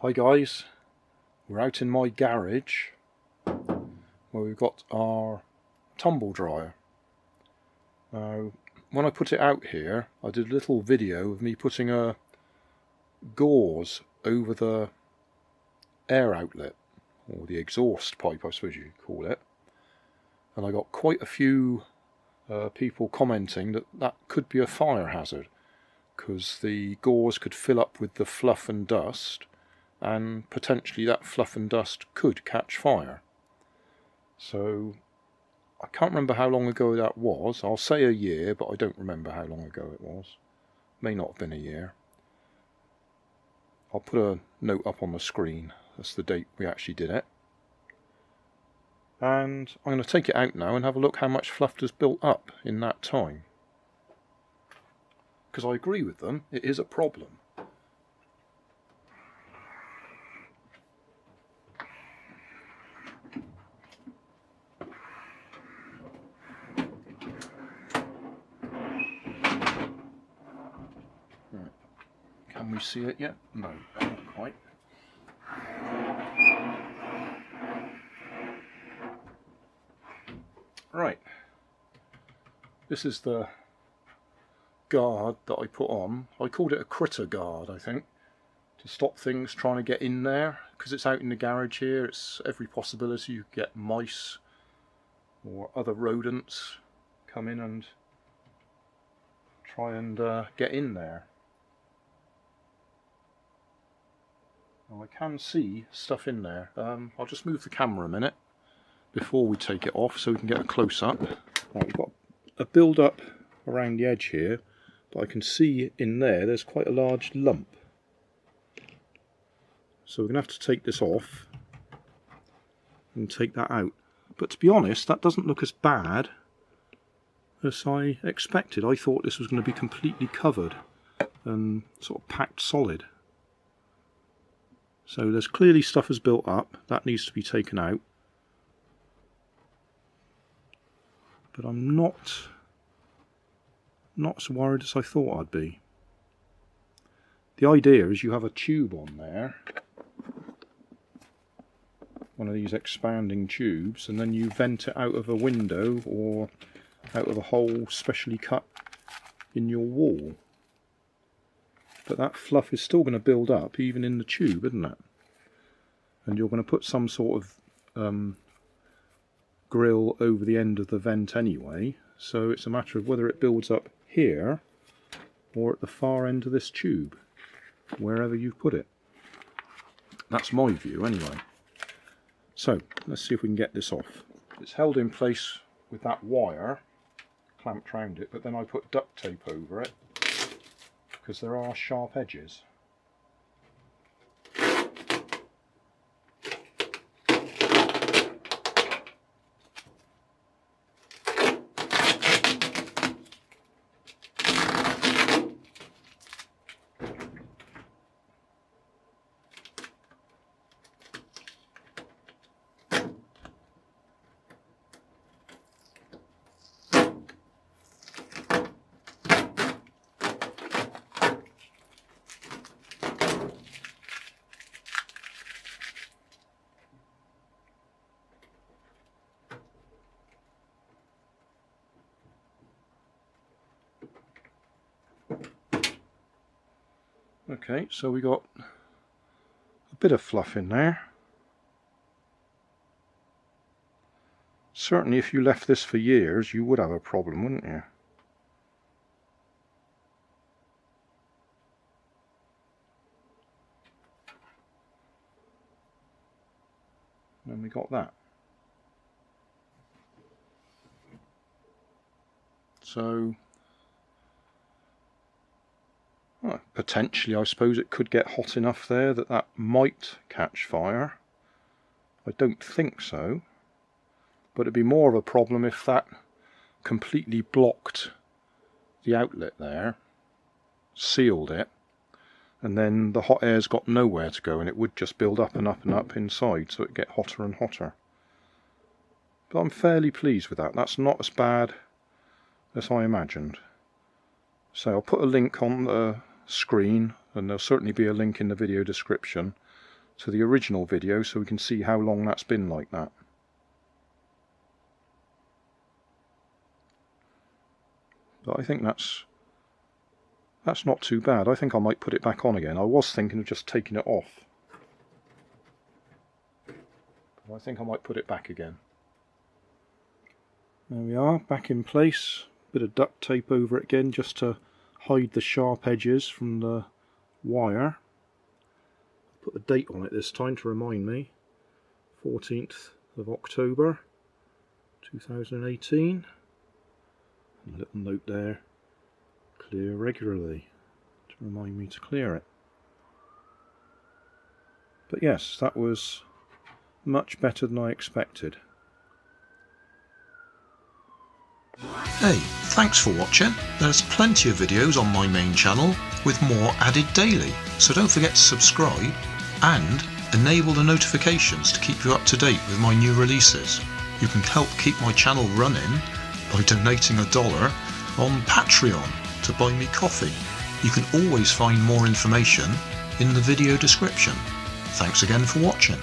Hi guys, we're out in my garage where we've got our tumble dryer. Now when I put it out here, I did a little video of me putting a gauze over the air outlet, or the exhaust pipe I suppose you'd call it, and I got quite a few people commenting that that could be a fire hazard because the gauze could fill up with the fluff and dust, and potentially that fluff and dust could catch fire. So I can't remember how long ago that was. I'll say a year, but I don't remember how long ago it was. May not have been a year. I'll put a note up on the screen. That's the date we actually did it. And I'm going to take it out now and have a look how much fluff has built up in that time. Because I agree with them, it is a problem. Can we see it yet? No, not quite. Right. This is the guard that I put on. I called it a critter guard, I think, to stop things trying to get in there. Because it's out in the garage here, it's every possibility you could get mice or other rodents come in and try and get in there. Now I can see stuff in there. I'll just move the camera a minute before we take it off so we can get a close-up. Right, we've got a build-up around the edge here, but I can see in there there's quite a large lump. So we're going to have to take this off and take that out. But to be honest, that doesn't look as bad as I expected. I thought this was going to be completely covered and sort of packed solid. So there's clearly stuff has built up. That needs to be taken out. But I'm not as worried as I thought I'd be. The idea is you have a tube on there, one of these expanding tubes, and then you vent it out of a window or out of a hole specially cut in your wall. But that fluff is still going to build up even in the tube, isn't it? And you're going to put some sort of grill over the end of the vent anyway, so it's a matter of whether it builds up here or at the far end of this tube, wherever you've put it. That's my view anyway. So let's see if we can get this off. It's held in place with that wire clamped around it, but then I put duct tape over it because there are sharp edges. Okay, so we got a bit of fluff in there. Certainly if you left this for years you would have a problem, wouldn't you? And we got that. So well, potentially I suppose it could get hot enough there that that might catch fire. I don't think so, but it'd be more of a problem if that completely blocked the outlet there, sealed it, and then the hot air's got nowhere to go and it would just build up and up and up inside, so it'd get hotter and hotter. But I'm fairly pleased with that. That's not as bad as I imagined. So I'll put a link on the screen, and there'll certainly be a link in the video description to the original video so we can see how long that's been like that. But I think that's not too bad. I think I might put it back on again. I was thinking of just taking it off. But I think I might put it back again. There we are, back in place. Bit of duct tape over it again just to hide the sharp edges from the wire. Put a date on it this time to remind me. 14th of October 2018. A little note there. Clear regularly to remind me to clear it. But yes, that was much better than I expected. Hey, thanks for watching. There's plenty of videos on my main channel with more added daily, so don't forget to subscribe and enable the notifications to keep you up to date with my new releases. You can help keep my channel running by donating $1 on Patreon to buy me coffee. You can always find more information in the video description. Thanks again for watching.